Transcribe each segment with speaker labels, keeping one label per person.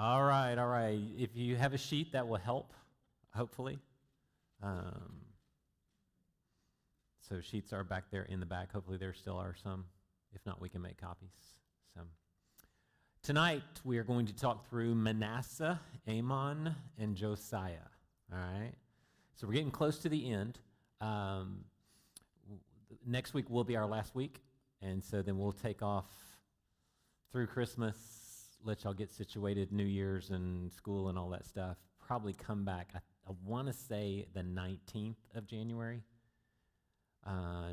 Speaker 1: All right, all right. If you have a sheet, that will help, hopefully. So sheets are back there in the back. Hopefully there still are some. If not, we can make copies. So tonight we are going to talk through Manasseh, Amon, and Josiah. All right. So we're getting close to the end. Next week will be our last week, and so then we'll take off through Christmas, let y'all get situated, New Year's and school and all that stuff. Probably come back, I want to say the 19th of January,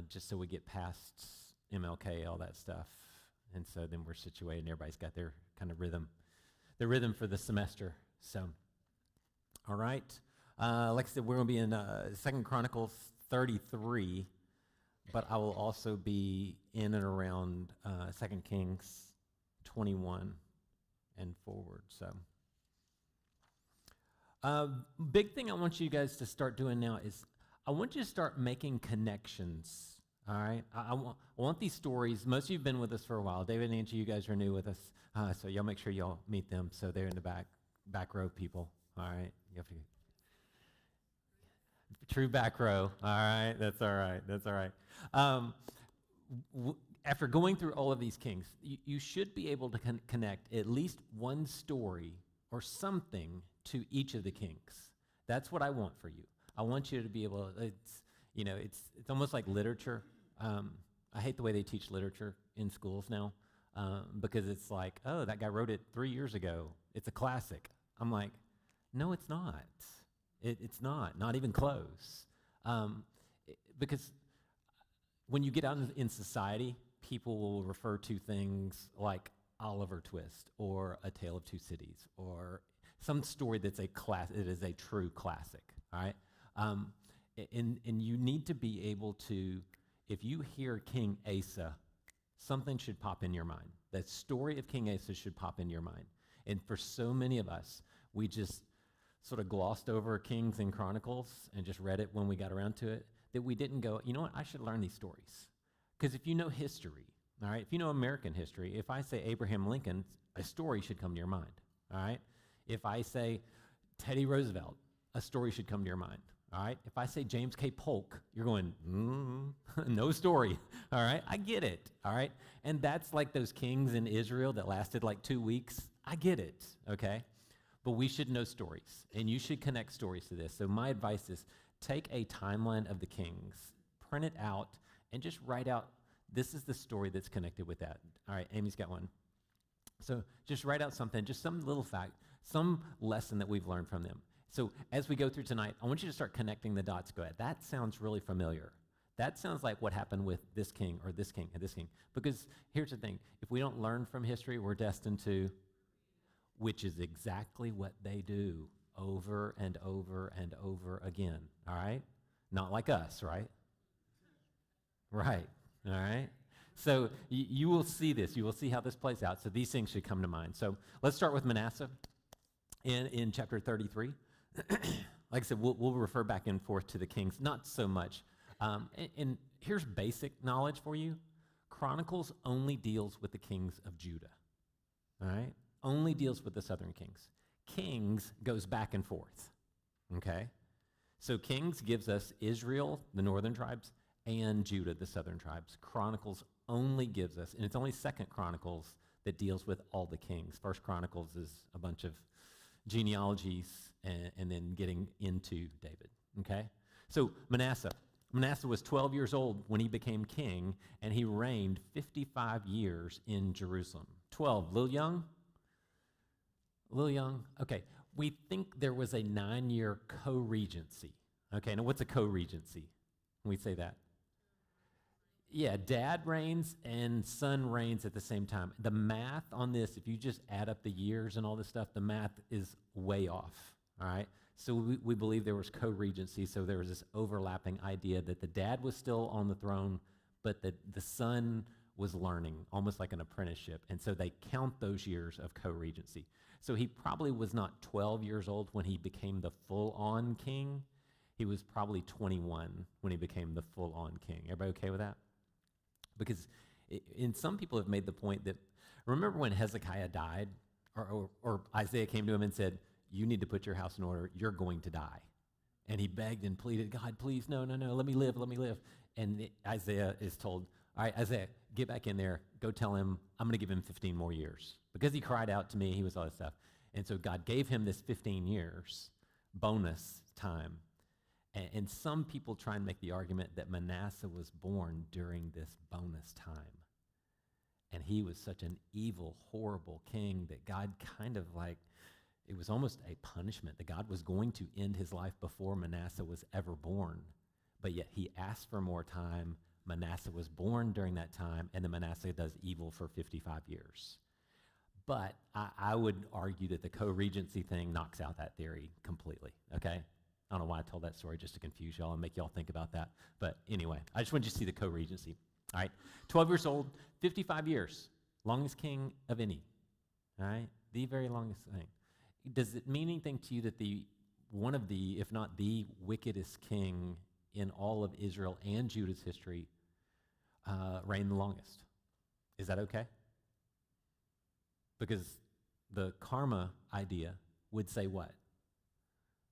Speaker 1: just so we get past MLK, all that stuff. And so then we're situated and everybody's got their kind of rhythm, the rhythm for the semester. So, all right. Like I said, we're going to be in 2 Chronicles 33, but I will also be in and around 2 Kings 21 and forward. So, big thing I want you guys to start doing now is I want you to start making connections. All right, I want these stories. Most of you have been with us for a while. David and Angie, you guys are new with us, so y'all make sure y'all meet them. So they're in the back row people. All right, you have to. True back row. All right, that's all right. That's all right. After going through all of these kings, you should be able to connect at least one story or something to each of the kings. That's what I want for you. I want you to be able. It's almost like literature. I hate the way they teach literature in schools now because it's like, oh, that guy wrote it 3 years ago. It's a classic. I'm like, no, it's not. It's not even close. Because when you get out in society, people will refer to things like Oliver Twist or A Tale of Two Cities or some story that's it is a true classic, all right? And you need to be able to, if you hear King Asa, something should pop in your mind. That story of King Asa should pop in your mind. And for so many of us, we just sort of glossed over Kings and Chronicles and just read it when we got around to it, that we didn't go, you know what, I should learn these stories. Because if you know history, all right, if you know American history, if I say Abraham Lincoln, a story should come to your mind, all right? If I say Teddy Roosevelt, a story should come to your mind, all right? If I say James K. Polk, you're going, no story, all right? I get it, all right? And that's like those kings in Israel that lasted like 2 weeks. I get it, okay? But we should know stories, and you should connect stories to this. So my advice is take a timeline of the kings, print it out, and just write out, this is the story that's connected with that. All right, Amy's got one. So just write out something, just some little fact, some lesson that we've learned from them. So as we go through tonight, I want you to start connecting the dots. Go ahead. That sounds really familiar. That sounds like what happened with this king or this king and this king. Because here's the thing. If we don't learn from history, we're destined to, which is exactly what they do over and over and over again. All right? Not like us, right? Right. All right? So you will see this. You will see how this plays out. So these things should come to mind. So let's start with Manasseh in chapter 33. Like I said, we'll refer back and forth to the kings, not so much. And here's basic knowledge for you. Chronicles only deals with the kings of Judah. All right? Only deals with the southern kings. Kings goes back and forth. Okay? So Kings gives us Israel, the northern tribes, and Judah, the southern tribes. Chronicles only gives us, and it's only 2 Chronicles that deals with all the kings. 1 Chronicles is a bunch of genealogies and then getting into David, okay? So Manasseh was 12 years old when he became king, and he reigned 55 years in Jerusalem. 12, little young? Little young? Okay, we think there was a 9-year co-regency. Okay, now what's a co-regency when we say that? Yeah, dad reigns and son reigns at the same time. The math on this, if you just add up the years and all this stuff, the math is way off, all right? So we believe there was co-regency, so there was this overlapping idea that the dad was still on the throne, but that the son was learning, almost like an apprenticeship, and so they count those years of co-regency. So he probably was not 12 years old when he became the full-on king. He was probably 21 when he became the full-on king. Everybody okay with that? Because some people have made the point that, remember when Hezekiah died, or Isaiah came to him and said, you need to put your house in order. You're going to die. And he begged and pleaded, God, please, no, let me live. And Isaiah is told, all right, Isaiah, get back in there. Go tell him I'm going to give him 15 more years. Because he cried out to me, he was all this stuff. And so God gave him this 15 years bonus time. And some people try and make the argument that Manasseh was born during this bonus time. And he was such an evil, horrible king that God kind of like, it was almost a punishment that God was going to end his life before Manasseh was ever born. But yet he asked for more time. Manasseh was born during that time, and then Manasseh does evil for 55 years. But I would argue that the co-regency thing knocks out that theory completely, okay? I don't know why I told that story, just to confuse y'all and make y'all think about that. But anyway, I just want you to see the co-regency. All right, 12 years old, 55 years, longest king of any. All right, the very longest thing. Does it mean anything to you that one of the, if not the wickedest king in all of Israel and Judah's history reigned the longest? Is that okay? Because the karma idea would say what?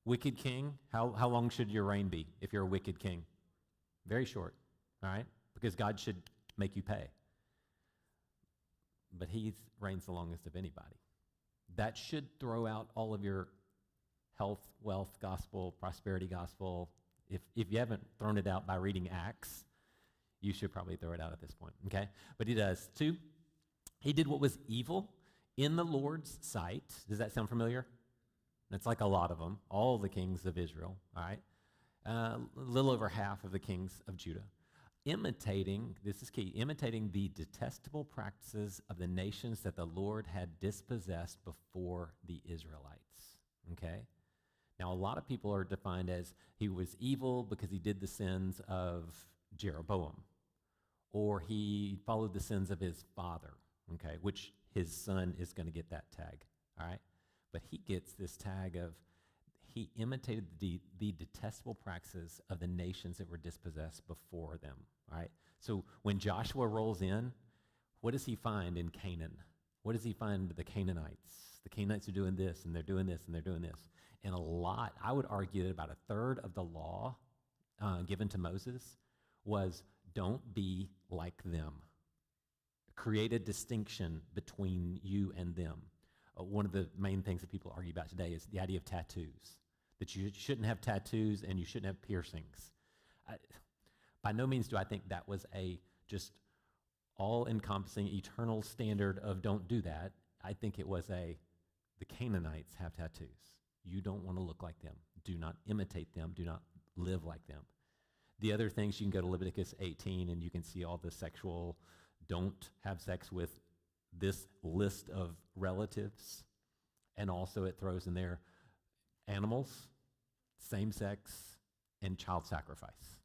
Speaker 1: Wicked king, how long should your reign be if you're a wicked king? Very short, all right? Because God should make you pay. But he reigns the longest of anybody. That should throw out all of your health, wealth, gospel, prosperity gospel. If you haven't thrown it out by reading Acts, you should probably throw it out at this point, okay? But he does. 2, he did what was evil in the Lord's sight. Does that sound familiar? It's like a lot of them, all the kings of Israel, all right? A little over half of the kings of Judah. Imitating, this is key, imitating the detestable practices of the nations that the Lord had dispossessed before the Israelites, okay? Now, a lot of people are defined as he was evil because he did the sins of Jeroboam, or he followed the sins of his father, okay, which his son is going to get that tag, all right? But he gets this tag of he imitated the detestable practices of the nations that were dispossessed before them, all right? So when Joshua rolls in, what does he find in Canaan? What does he find the Canaanites? The Canaanites are doing this, and they're doing this, and they're doing this. And a lot, I would argue that about a third of the law given to Moses was don't be like them. Create a distinction between you and them. One of the main things that people argue about today is the idea of tattoos, that you shouldn't have tattoos and you shouldn't have piercings. By no means do I think that was a just all-encompassing eternal standard of don't do that. I think it was the Canaanites have tattoos. You don't want to look like them. Do not imitate them. Do not live like them. The other things, you can go to Leviticus 18 and you can see all the sexual, don't have sex with this list of relatives. And also it throws in there animals, same sex, and child sacrifice.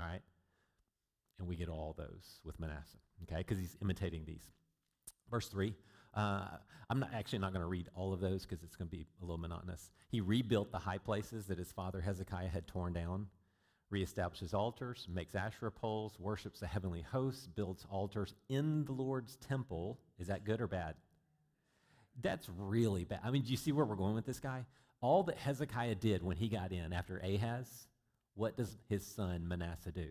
Speaker 1: All right? And we get all those with Manasseh, okay? Because he's imitating these. Verse 3, I'm not going to read all of those because it's going to be a little monotonous. He rebuilt the high places that his father Hezekiah had torn down, reestablishes altars, makes Asherah poles, worships the heavenly hosts, builds altars in the Lord's temple. Is that good or bad? That's really bad. I mean, do you see where we're going with this guy? All that Hezekiah did when he got in after Ahaz, what does his son Manasseh do?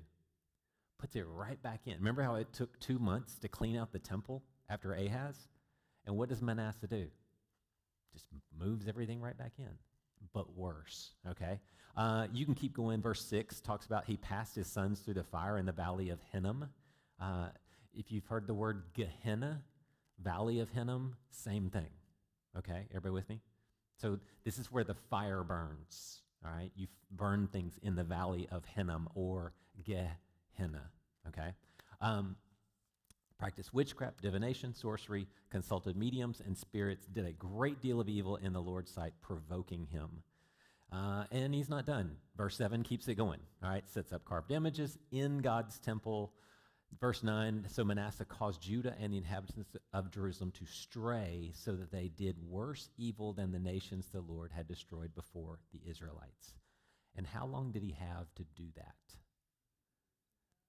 Speaker 1: Puts it right back in. Remember how it took 2 months to clean out the temple after Ahaz? And what does Manasseh do? Just moves everything right back in, but worse, okay? You can keep going. Verse 6 talks about he passed his sons through the fire in the valley of Hinnom. If you've heard the word Gehenna, valley of Hinnom, same thing, okay? Everybody with me? So this is where the fire burns, all right? You burn things in the valley of Hinnom or Gehenna, okay? Practiced witchcraft, divination, sorcery, consulted mediums and spirits, did a great deal of evil in the Lord's sight, provoking him. And he's not done. Verse 7 keeps it going, all right? Sets up carved images in God's temple. Verse 9, so Manasseh caused Judah and the inhabitants of Jerusalem to stray so that they did worse evil than the nations the Lord had destroyed before the Israelites. And how long did he have to do that?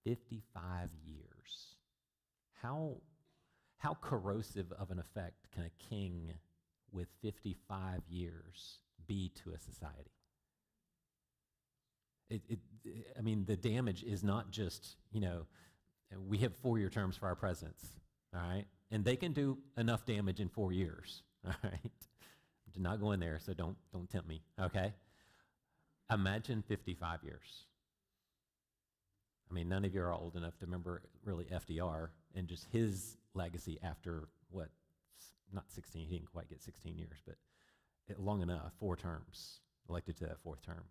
Speaker 1: 55 years. How corrosive of an effect can a king with 55 years be to a society? I mean, the damage is not just, we have 4-year terms for our presidents, all right? And they can do enough damage in 4 years, all right? Do not go in there, so don't tempt me, okay? Imagine 55 years. I mean, none of you are old enough to remember really FDR and just his legacy after, not 16, he didn't quite get 16 years, but long enough, 4 terms, elected to that 4th term.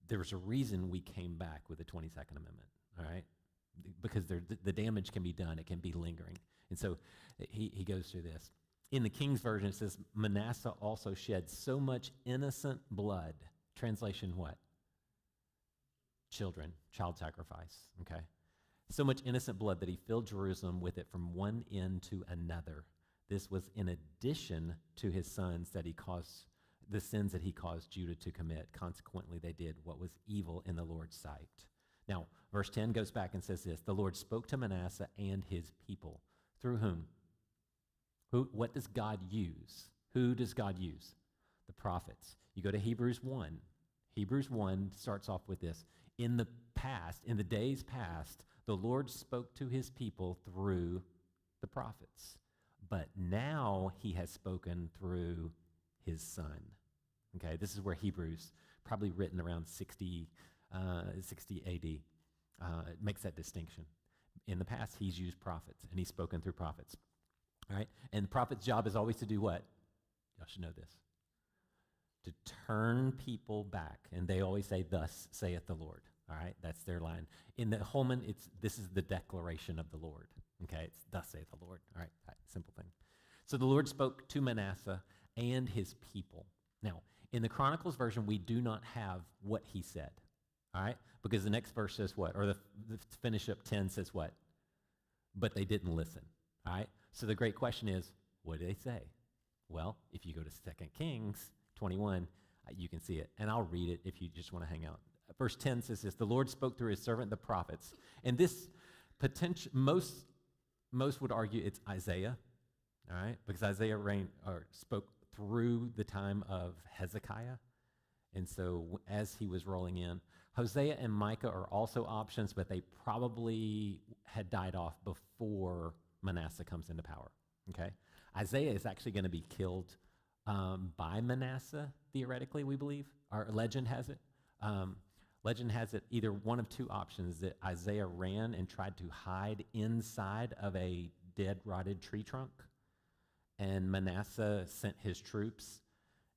Speaker 1: There was a reason we came back with the 22nd Amendment, all right? Because the damage can be done, it can be lingering. And so he goes through this. In the King's Version, it says, Manasseh also shed so much innocent blood. Translation what? Children, child sacrifice, okay? So much innocent blood that he filled Jerusalem with it from one end to another. This was in addition to his sons that he caused, the sins that he caused Judah to commit. Consequently, they did what was evil in the Lord's sight. Now, verse 10 goes back and says this, the Lord spoke to Manasseh and his people. Through whom? What does God use? Who does God use? The prophets. You go to Hebrews 1. Hebrews 1 starts off with this. In the past, in the days past, the Lord spoke to his people through the prophets. But now he has spoken through his son. Okay, this is where Hebrews, probably written around 60 AD, it makes that distinction. In the past, he's used prophets, and he's spoken through prophets. All right, and the prophet's job is always to do what? Y'all should know this. To turn people back, and they always say, thus saith the Lord. All right, that's their line. In the Holman, this is the declaration of the Lord. Okay, it's thus saith the Lord. All right, simple thing. So the Lord spoke to Manasseh and his people. Now, in the Chronicles version, we do not have what he said. All right, because the next verse says what? Or the finish up 10 says what? But they didn't listen. All right, so the great question is, what did they say? Well, if you go to 2 Kings 21, you can see it. And I'll read it if you just want to hang out. Verse 10 says this, the Lord spoke through his servant, the prophets. And this potential, most would argue it's Isaiah, all right? Because Isaiah spoke through the time of Hezekiah. And so as he was rolling in, Hosea and Micah are also options, but they probably had died off before Manasseh comes into power, okay? Isaiah is actually going to be killed by Manasseh, theoretically, we believe. Our legend has it. Legend has it either one of 2 options, that Isaiah ran and tried to hide inside of a dead, rotted tree trunk, and Manasseh sent his troops,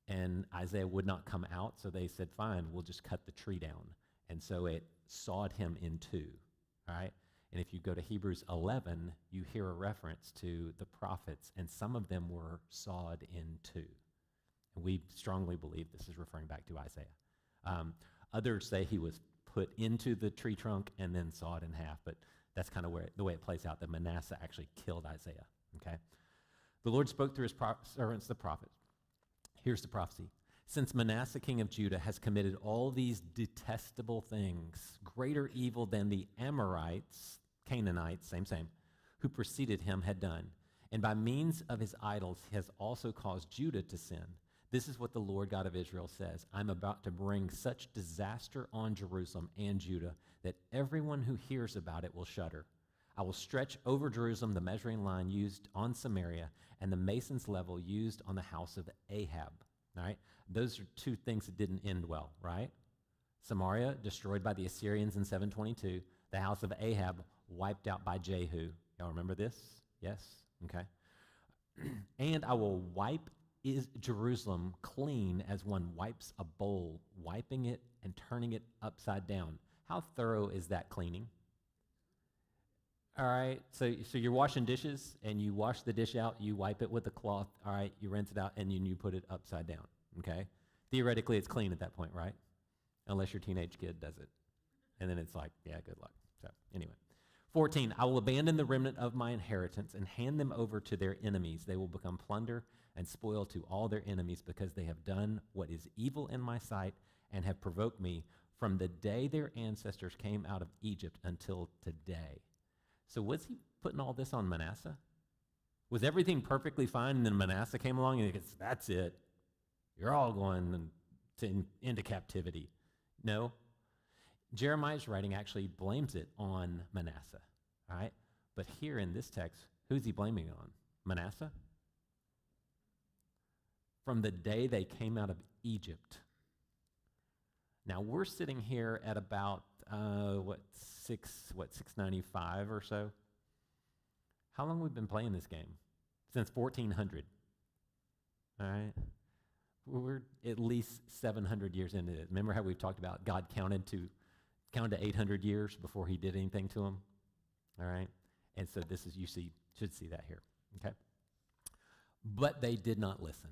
Speaker 1: and Isaiah would not come out, so they said, fine, we'll just cut the tree down. And so it sawed him in 2, all right? And if you go to Hebrews 11, you hear a reference to the prophets, and some of them were sawed in 2. And we strongly believe this is referring back to Isaiah. Others say he was put into the tree trunk and then sawed in half, but that's kind of the way it plays out, that Manasseh actually killed Isaiah, okay? The Lord spoke through his servants, the prophets. Here's the prophecy. Since Manasseh, king of Judah, has committed all these detestable things, greater evil than the Amorites, Canaanites, same, who preceded him had done, and by means of his idols he has also caused Judah to sin. This is what the Lord God of Israel says. I'm about to bring such disaster on Jerusalem and Judah that everyone who hears about it will shudder. I will stretch over Jerusalem the measuring line used on Samaria and the mason's level used on the house of Ahab. All right? Those are 2 things that didn't end well, right? Samaria destroyed by the Assyrians in 722. The house of Ahab wiped out by Jehu. Y'all remember this? Yes? Okay. And I will wipe Jerusalem clean as one wipes a bowl, wiping it and turning it upside down. How thorough is that cleaning? All right, so you're washing dishes, and you wash the dish out, you wipe it with a cloth, all right, you rinse it out, and then you put it upside down, okay? Theoretically, it's clean at that point, right? Unless your teenage kid does it. And then it's like, yeah, good luck. So anyway. 14, I will abandon the remnant of my inheritance and hand them over to their enemies. They will become plunder and spoil to all their enemies because they have done what is evil in my sight and have provoked me from the day their ancestors came out of Egypt until today. So was he putting all this on Manasseh? Was everything perfectly fine, and then Manasseh came along and he goes, that's it. You're all going into captivity. No. Jeremiah's writing actually blames it on Manasseh, all right? But here in this text, who's he blaming it on? Manasseh? From the day they came out of Egypt. Now, we're sitting here at about, 695 or so? How long have we been playing this game? Since 1400. All right? We're at least 700 years into it. Remember how we've talked about God counted to 800 years before he did anything to them? All right? And so this is, should see that here. Okay? But they did not listen.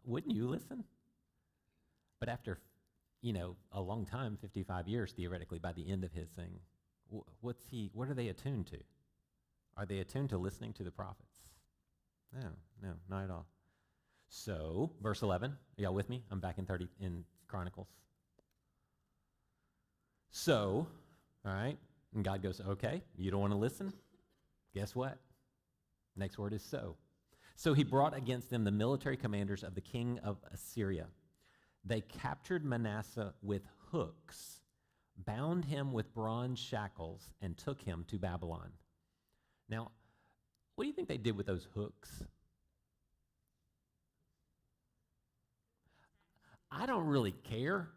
Speaker 1: Wouldn't you listen? But after, a long time, 55 years theoretically, by the end of his thing, what are they attuned to? Are they attuned to listening to the prophets? No, not at all. So, verse 11, are y'all with me? I'm back in Chronicles. So, all right, and God goes, okay, you don't want to listen? Guess what? Next word is so. So he brought against them the military commanders of the king of Assyria. They captured Manasseh with hooks, bound him with bronze shackles, and took him to Babylon. Now, what do you think they did with those hooks? I don't really care.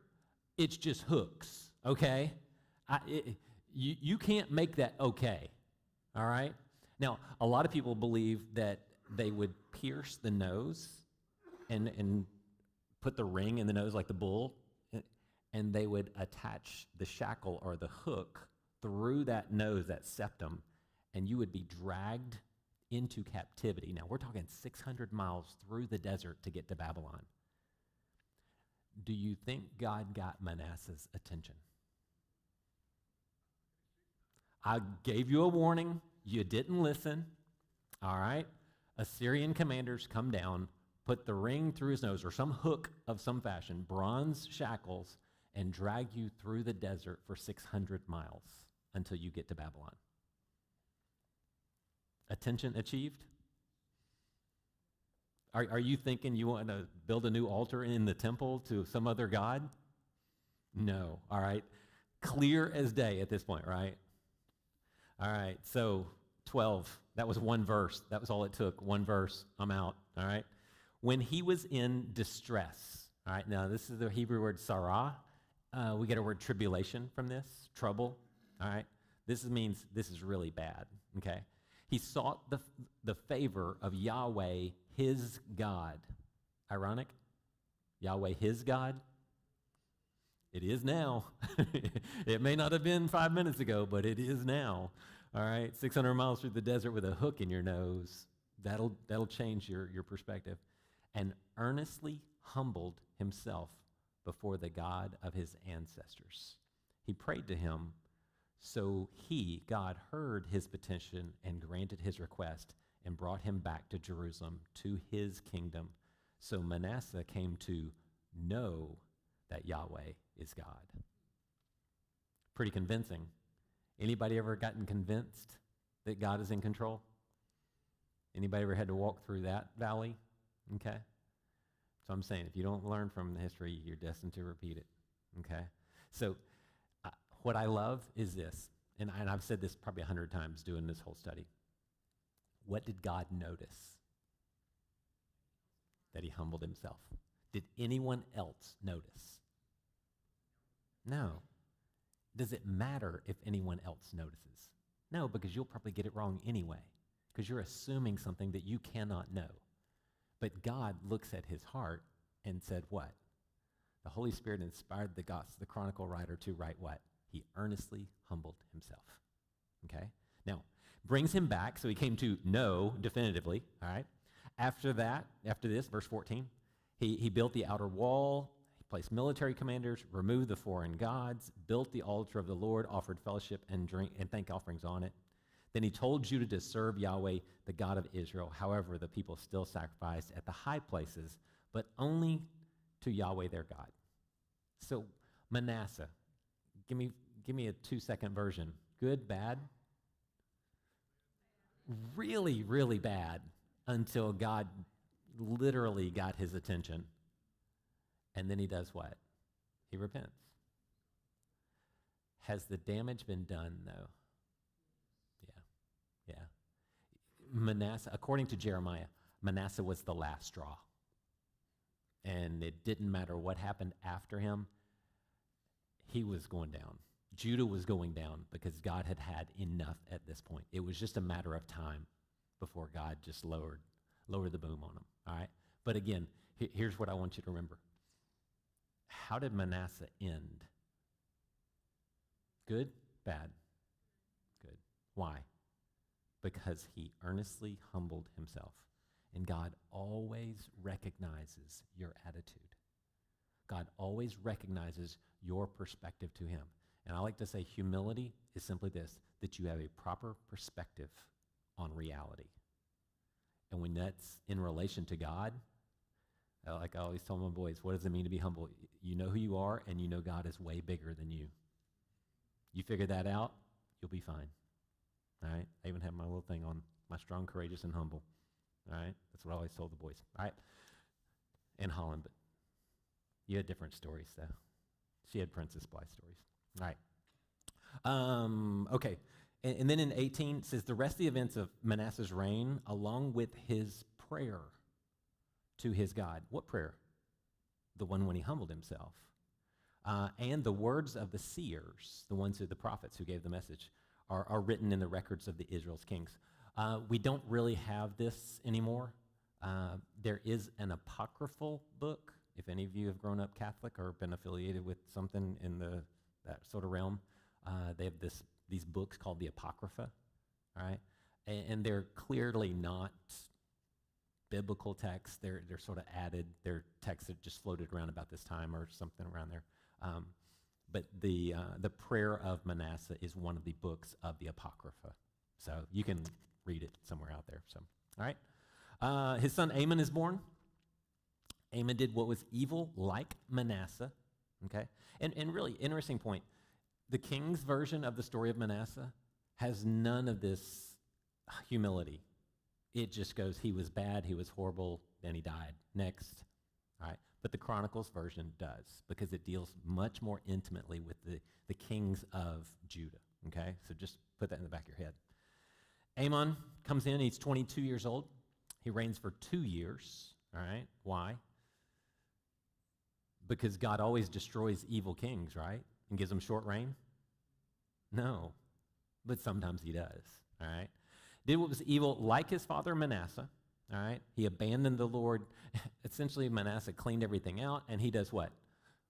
Speaker 1: It's just hooks, okay? You can't make that okay, all right? Now, a lot of people believe that they would pierce the nose and put the ring in the nose like the bull, and they would attach the shackle or the hook through that nose, that septum, and you would be dragged into captivity. Now, we're talking 600 miles through the desert to get to Babylon. Do you think God got Manasseh's attention? I gave you a warning. You didn't listen. All right? Assyrian commanders come down, put the ring through his nose or some hook of some fashion, bronze shackles, and drag you through the desert for 600 miles until you get to Babylon. Attention achieved? Are you thinking you want to build a new altar in the temple to some other god? No, all right? Clear as day at this point, right? All right, so 12, that was one verse. That was all it took, one verse. I'm out, all right? When he was in distress, all right? Now, this is the Hebrew word sarah. We get a word tribulation from this, trouble, all right? This means this is really bad, okay? He sought the favor of Yahweh, his God. Ironic? Yahweh, his God? It is now. It may not have been 5 minutes ago, but it is now. All right, 600 miles through the desert with a hook in your nose. That'll change your perspective. And earnestly humbled himself before the God of his ancestors. He prayed to him, so God, heard his petition and granted his request and brought him back to Jerusalem, to his kingdom. So Manasseh came to know that Yahweh is God. Pretty convincing. Anybody ever gotten convinced that God is in control? Anybody ever had to walk through that valley? Okay. So I'm saying, if you don't learn from the history, you're destined to repeat it. Okay. So what I love is this, and I've said this probably 100 times doing this whole study. What did God notice? That he humbled himself. Did anyone else notice? No. Does it matter if anyone else notices? No, because you'll probably get it wrong anyway, because you're assuming something that you cannot know. But God looks at his heart and said what? The Holy Spirit inspired the chronicle writer to write what? He earnestly humbled himself. Okay? Now, brings him back, so he came to know definitively, all right? After this, verse 14, he built the outer wall, he placed military commanders, removed the foreign gods, built the altar of the Lord, offered fellowship and drink and thank offerings on it. Then he told Judah to serve Yahweh, the God of Israel. However, the people still sacrificed at the high places, but only to Yahweh their God. So Manasseh, give me a 2-second version. Good, bad? really, really bad until God literally got his attention. And then he does what? He repents. Has the damage been done, though? Yeah. Manasseh, according to Jeremiah, Manasseh was the last straw. And it didn't matter what happened after him, he was going down. Judah was going down because God had had enough at this point. It was just a matter of time before God just lowered the boom on him, all right? But again, here's what I want you to remember. How did Manasseh end? Good? Bad? Good. Why? Because he earnestly humbled himself. And God always recognizes your attitude. God always recognizes your perspective to him. And I like to say humility is simply this, that you have a proper perspective on reality. And when that's in relation to God, like I always tell my boys, what does it mean to be humble? You know who you are, and you know God is way bigger than you. You figure that out, you'll be fine. All right? I even have my little thing on, my strong, courageous, and humble. All right? That's what I always told the boys. All right? In Holland, but you had different stories, though. She had Princess Blythe stories. All right. Okay. And then in 18, it says, the rest of the events of Manasseh's reign, along with his prayer to his God. What prayer? The one when he humbled himself. And the words of the seers, the ones who the prophets who gave the message, are written in the records of the Israel's kings. We don't really have this anymore. There is an apocryphal book. If any of you have grown up Catholic or been affiliated with something in that sort of realm, they have these books called the Apocrypha, all right? And they're clearly not biblical texts. They're sort of added. They're texts that just floated around about this time or something around there. But the Prayer of Manasseh is one of the books of the Apocrypha. So you can read it somewhere out there. So, all right. His son Amon is born. Amon did what was evil like Manasseh. Okay? And really, interesting point. The king's version of the story of Manasseh has none of this humility. It just goes, he was bad, he was horrible, then he died. Next. All right. But the Chronicles version does, because it deals much more intimately with the kings of Judah. Okay? So just put that in the back of your head. Amon comes in, he's 22 years old. He reigns for 2 years. All right? Why? Because God always destroys evil kings, right? And gives them short reign? No. But sometimes he does. All right? Did what was evil like his father Manasseh. All right? He abandoned the Lord. Essentially, Manasseh cleaned everything out, and he does what?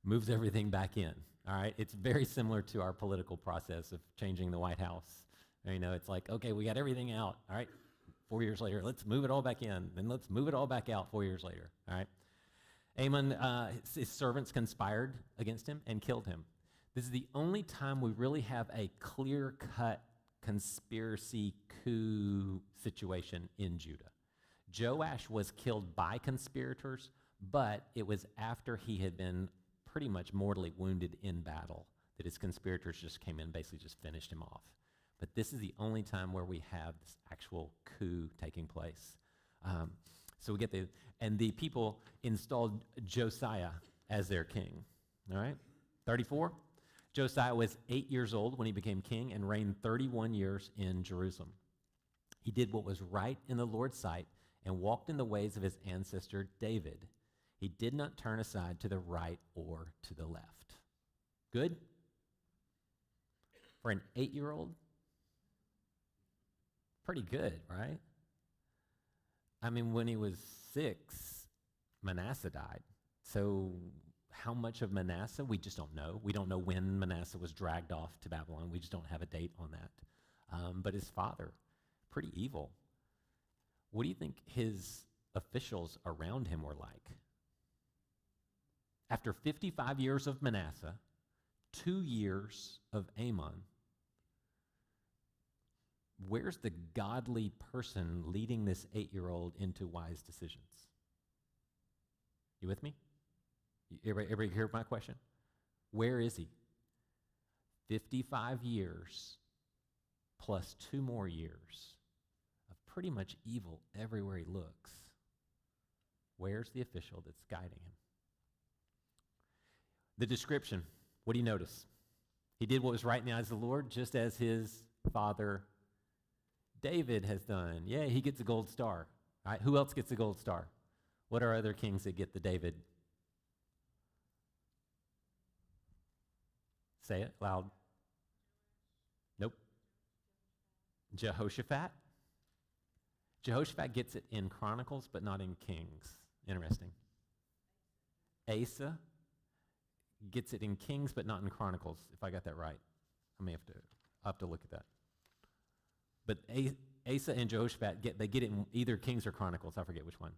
Speaker 1: Moves everything back in. All right? It's very similar to our political process of changing the White House. You know, it's like, okay, we got everything out. All right? 4 years later, let's move it all back in. Then let's move it all back out 4 years later. All right? Amon, his servants conspired against him and killed him. This is the only time we really have a clear-cut conspiracy coup situation in Judah. Joash was killed by conspirators, but it was after he had been pretty much mortally wounded in battle that his conspirators just came in and basically just finished him off. But this is the only time where we have this actual coup taking place. So we get the people installed Josiah as their king. All right? 34. Josiah was 8 years old when he became king and reigned 31 years in Jerusalem. He did what was right in the Lord's sight and walked in the ways of his ancestor David. He did not turn aside to the right or to the left. Good? For an 8-year-old? Pretty good, right? I mean, when he was 6, Manasseh died. So how much of Manasseh? We just don't know. We don't know when Manasseh was dragged off to Babylon. We just don't have a date on that. But his father, pretty evil. What do you think his officials around him were like? After 55 years of Manasseh, 2 years of Amon, where's the godly person leading this 8-year-old into wise decisions? You with me? Everybody hear my question? Where is he? 55 years plus 2 more years pretty much evil everywhere he looks. Where's the official that's guiding him? The description, what do you notice? He did what was right in the eyes of the Lord, just as his father David has done. Yeah, he gets a gold star. All right, who else gets a gold star? What are other kings that get the David? Say it loud. Nope. Jehoshaphat. Jehoshaphat gets it in Chronicles, but not in Kings. Interesting. Asa gets it in Kings, but not in Chronicles, if I got that right. I may have to look at that. But Asa and Jehoshaphat, they get it in either Kings or Chronicles. I forget which one.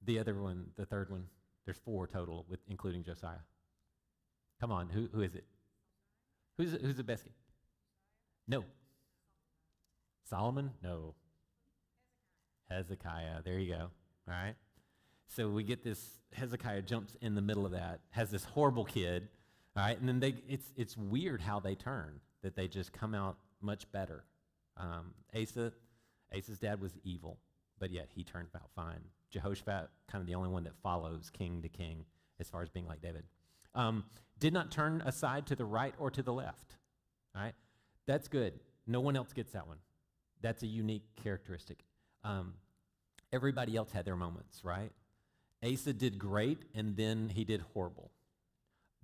Speaker 1: The other one, the third one, there's 4 total, with including Josiah. Come on, who is it? Who's the best king? No. Solomon? No. Hezekiah. There you go. All right. So we get this, Hezekiah jumps in the middle of that, has this horrible kid, all right, and then it's weird how they turn, that they just come out much better. Asa's dad was evil, but yet he turned out fine. Jehoshaphat, kind of the only one that follows king to king as far as being like David. Did not turn aside to the right or to the left, all right? That's good. No one else gets that one. That's a unique characteristic. Everybody else had their moments, right? Asa did great, and then he did horrible.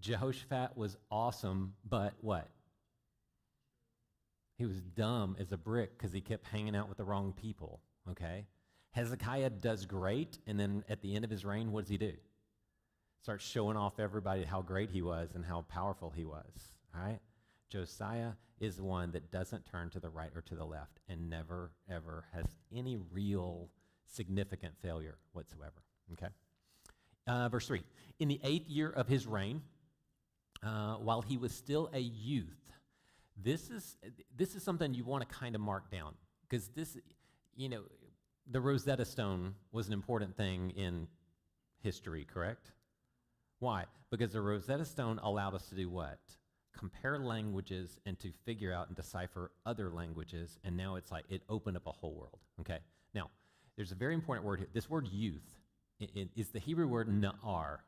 Speaker 1: Jehoshaphat was awesome, but what? He was dumb as a brick because he kept hanging out with the wrong people, okay? Hezekiah does great, and then at the end of his reign, what does he do? Starts showing off everybody how great he was and how powerful he was, all right? Josiah is the one that doesn't turn to the right or to the left and never, ever has any real significant failure whatsoever, okay? Verse 3, in the 8th year of his reign, while he was still a youth, this is something you want to kind of mark down, because this, the Rosetta Stone was an important thing in history, correct? Why? Because the Rosetta Stone allowed us to do what? Compare languages and to figure out and decipher other languages, and now it's like it opened up a whole world, okay? Now, there's a very important word here. This word youth is the Hebrew word na'ar,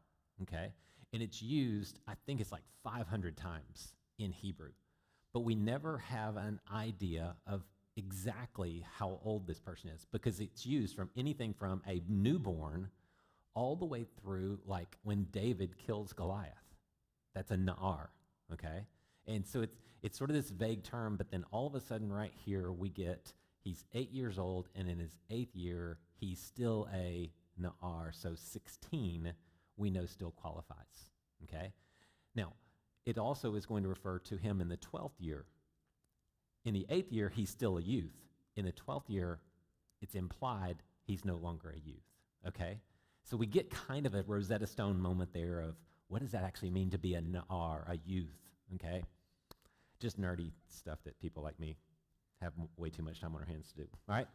Speaker 1: okay? And it's used, I think it's like 500 times in Hebrew. But we never have an idea of exactly how old this person is, because it's used from anything from a newborn all the way through like when David kills Goliath. That's a na'ar, okay? And so it's sort of this vague term, but then all of a sudden right here we get he's 8 years old, and in his 8th year, he's still a na'ar, so 16 we know still qualifies, okay? Now, it also is going to refer to him in the 12th year. In the 8th year, he's still a youth. In the 12th year, it's implied he's no longer a youth, okay? So we get kind of a Rosetta Stone moment there of what does that actually mean to be a na'ar, a youth, okay? Just nerdy stuff that people like me have way too much time on our hands to do, all right?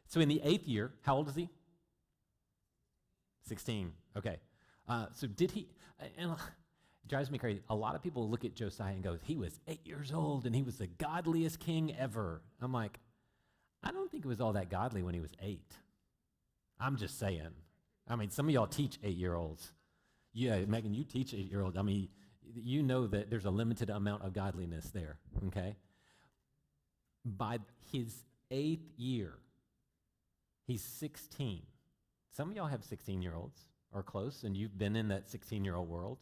Speaker 1: So in the 8th year, how old is he? 16, okay. So did he, and it drives me crazy. A lot of people look at Josiah and go, he was 8 years old and he was the godliest king ever. I'm like, I don't think it was all that godly when he was 8. I'm just saying. I mean, some of y'all teach 8-year-olds. Yeah, Megan, you teach 8-year-olds. I mean, you know that there's a limited amount of godliness there, okay? By his 8th year, he's 16. Some of y'all have 16-year-olds or close, and you've been in that 16-year-old world.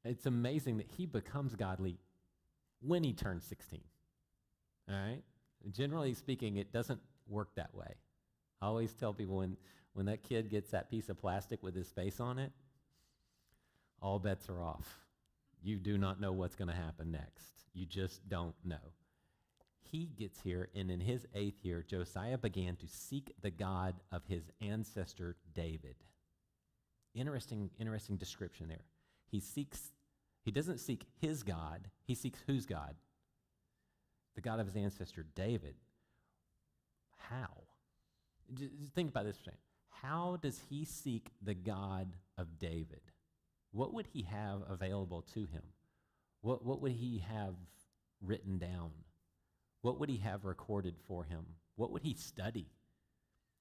Speaker 1: It's amazing that he becomes godly when he turns 16, all right? Generally speaking, it doesn't work that way. I always tell people when that kid gets that piece of plastic with his face on it, all bets are off. You do not know what's going to happen next. You just don't know. He gets here, and in his 8th year, Josiah began to seek the God of his ancestor David. Interesting description there. He doesn't seek his God, he seeks whose God? The God of his ancestor David. How? Just think about this for a second. How does he seek the God of David? What would he have available to him? What would he have written down? What would he have recorded for him? What would he study?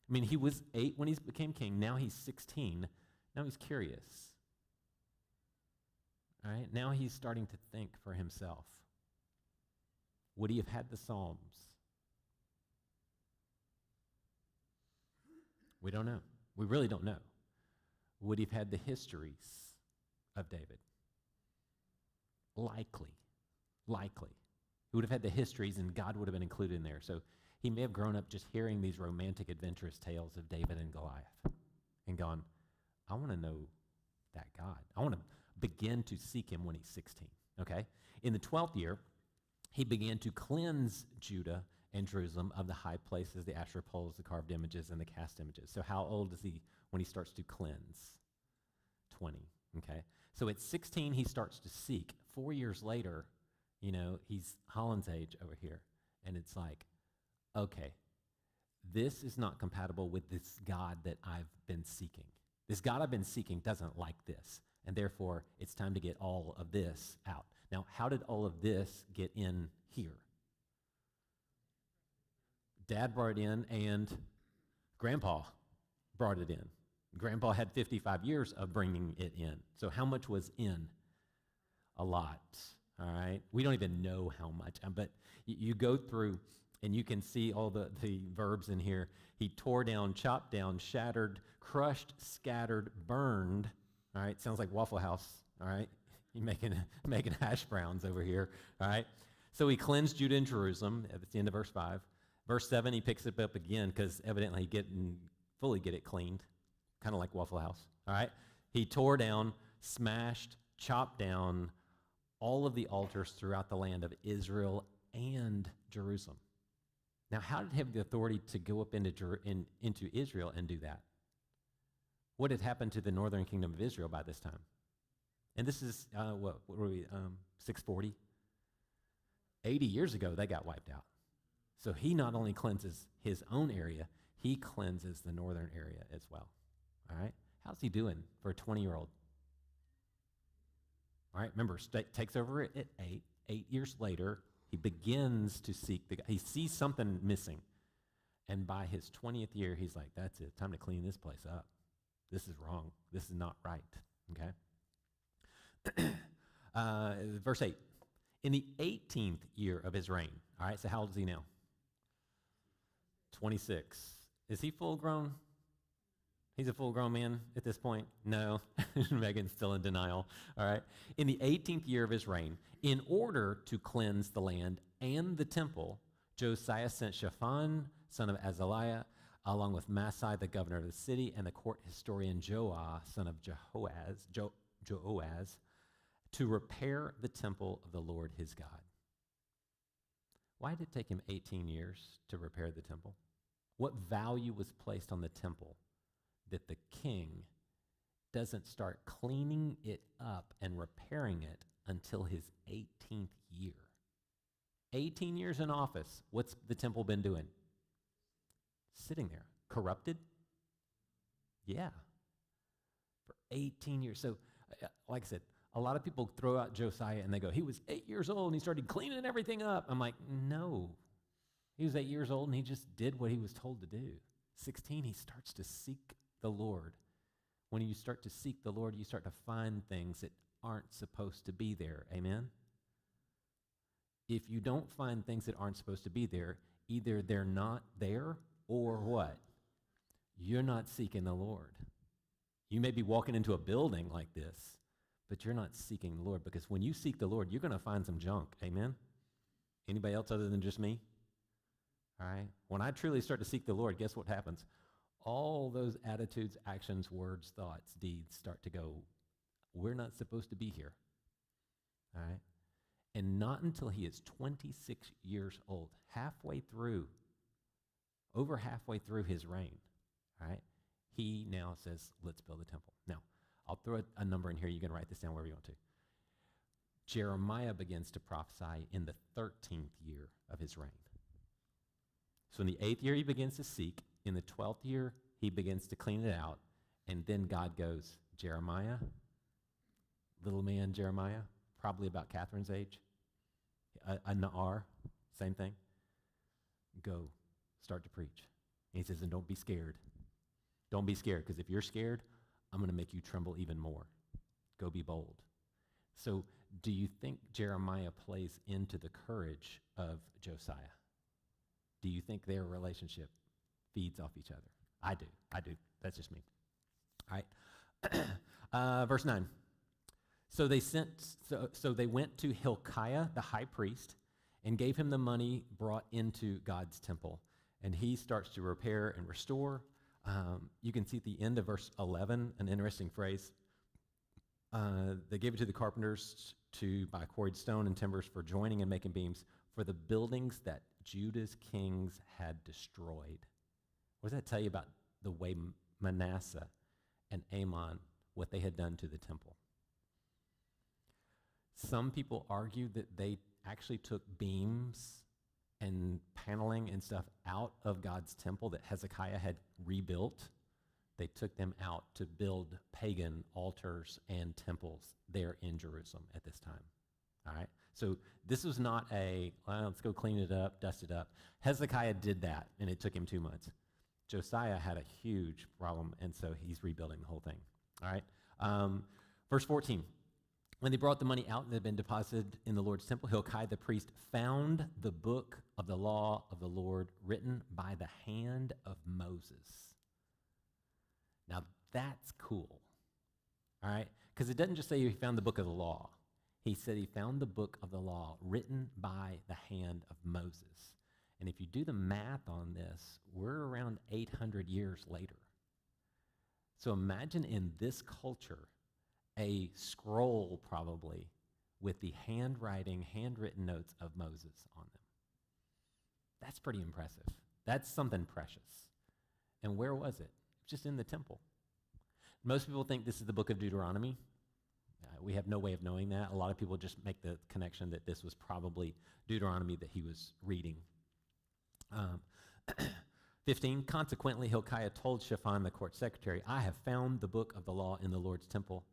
Speaker 1: I mean, he was 8 when he became king. Now he's 16. Now he's curious. All right? Now he's starting to think for himself. Would he have had the Psalms? We don't know. We really don't know. Would he have had the histories of David? Likely. He would have had the histories, and God would have been included in there. So he may have grown up just hearing these romantic, adventurous tales of David and Goliath and gone, I want to know that God. I want to begin to seek him when he's 16, okay? In the 12th year, he began to cleanse Judah and Jerusalem of the high places, the Asherah poles, the carved images, and the cast images. So how old is he when he starts to cleanse? 20, okay? So at 16, he starts to seek. 4 years later, he's Holland's age over here. And it's like, okay, this is not compatible with this God that I've been seeking. This God I've been seeking doesn't like this. And therefore, it's time to get all of this out. Now, how did all of this get in here? Dad brought it in, and Grandpa brought it in. Grandpa had 55 years of bringing it in. So how much was in? A lot, all right? We don't even know how much, but you go through, and you can see all the verbs in here. He tore down, chopped down, shattered, crushed, scattered, burned. All right, sounds like Waffle House, all right? You're making hash browns over here, all right? So he cleansed Judah and Jerusalem at the end of verse 5. Verse 7, he picks it up again because evidently he didn't fully get it cleaned, kind of like Waffle House, all right? He tore down, smashed, chopped down all of the altars throughout the land of Israel and Jerusalem. Now, how did he have the authority to go up into Israel and do that? What had happened to the northern kingdom of Israel by this time? And this is, what were we, 640? 80 years ago, they got wiped out. So he not only cleanses his own area, he cleanses the northern area as well. All right? How's he doing for a 20-year-old? All right, remember, takes over at 8. 8 years later, he begins to seek he sees something missing. And by his 20th year, he's like, that's it, time to clean this place up. This is wrong. This is not right, okay? Verse 8, in the 18th year of his reign, all right, so how old is he now? 26. Is he full grown? He's a full-grown man at this point? No. Megan's still in denial. All right. In the 18th year of his reign, in order to cleanse the land and the temple, Josiah sent Shaphan, son of Azaliah, along with Maasai, the governor of the city, and the court historian Joah, son of Joaz, to repair the temple of the Lord his God. Why did it take him 18 years to repair the temple? What value was placed on the temple that the king doesn't start cleaning it up and repairing it until his 18th year? 18 years in office, what's the temple been doing? Sitting there. Corrupted? Yeah. For 18 years. So, like I said, a lot of people throw out Josiah and they go, he was 8 years old and he started cleaning everything up. I'm like, no. He was 8 years old and he just did what he was told to do. 16, he starts to seek the Lord. When you start to seek the Lord, you start to find things that aren't supposed to be there. Amen? If you don't find things that aren't supposed to be there, either they're not there or what? You're not seeking the Lord. You may be walking into a building like this, but you're not seeking the Lord, because when you seek the Lord, you're going to find some junk. Amen? Anybody else other than just me? All right? When I truly start to seek the Lord, guess what happens? All those attitudes, actions, words, thoughts, deeds start to go, we're not supposed to be here. All right? And not until he is 26 years old, over halfway through his reign, all right, he now says, let's build a temple. Now, I'll throw a number in here. You can write this down wherever you want to. Jeremiah begins to prophesy in the 13th year of his reign. So in the 8th year, he begins to seek. In the 12th year, he begins to clean it out. And then God goes, Jeremiah, little man Jeremiah, probably about Catherine's age, a Na'ar, same thing. Go, start to preach. And he says, and don't be scared. Don't be scared, because if you're scared, I'm going to make you tremble even more. Go be bold. So do you think Jeremiah plays into the courage of Josiah? Do you think their relationship feeds off each other? I do. That's just me. All right. Verse 9. So they went to Hilkiah, the high priest, and gave him the money brought into God's temple. And he starts to repair and restore. You can see at the end of verse 11, an interesting phrase. They gave it to the carpenters to buy quarried stone and timbers for joining and making beams for the buildings that Judah's kings had destroyed. What does that tell you about the way Manasseh and Amon, what they had done to the temple? Some people argue that they actually took beams and paneling and stuff out of God's temple that Hezekiah had rebuilt. They took them out to build pagan altars and temples there in Jerusalem at this time. All right? So this was not let's go clean it up, dust it up. Hezekiah did that, and it took him 2 months. Josiah had a huge problem, and so he's rebuilding the whole thing. All right? Verse 14. When they brought the money out and it had been deposited in the Lord's temple, Hilkiah the priest found the book of the law of the Lord written by the hand of Moses. Now, that's cool, all right? Because it doesn't just say he found the book of the law. He said he found the book of the law written by the hand of Moses. And if you do the math on this, we're around 800 years later. So imagine in this culture, a scroll probably with the handwritten notes of Moses on them. That's pretty impressive. That's something precious. And where was it? Just in the temple. Most people think this is the book of Deuteronomy. We have no way of knowing that. A lot of people just make the connection that this was probably Deuteronomy that he was reading. 15, consequently, Hilkiah told Shaphan, the court secretary, I have found the book of the law in the Lord's temple.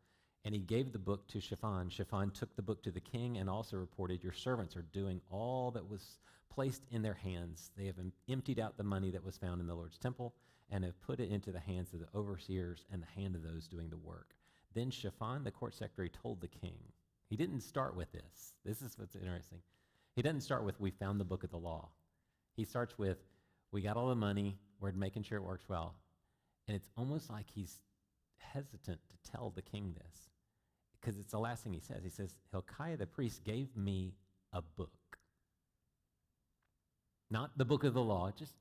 Speaker 1: And he gave the book to Shaphan. Shaphan took the book to the king and also reported, your servants are doing all that was placed in their hands. They have emptied out the money that was found in the Lord's temple and have put it into the hands of the overseers and the hand of those doing the work. Then Shaphan, the court secretary, told the king. He didn't start with this. This is what's interesting. He doesn't start with, we found the book of the law. He starts with, we got all the money, we're making sure it works well. And it's almost like he's hesitant to tell the king this, because it's the last thing he says. He says, Hilkiah the priest gave me a book. Not the book of the law, just,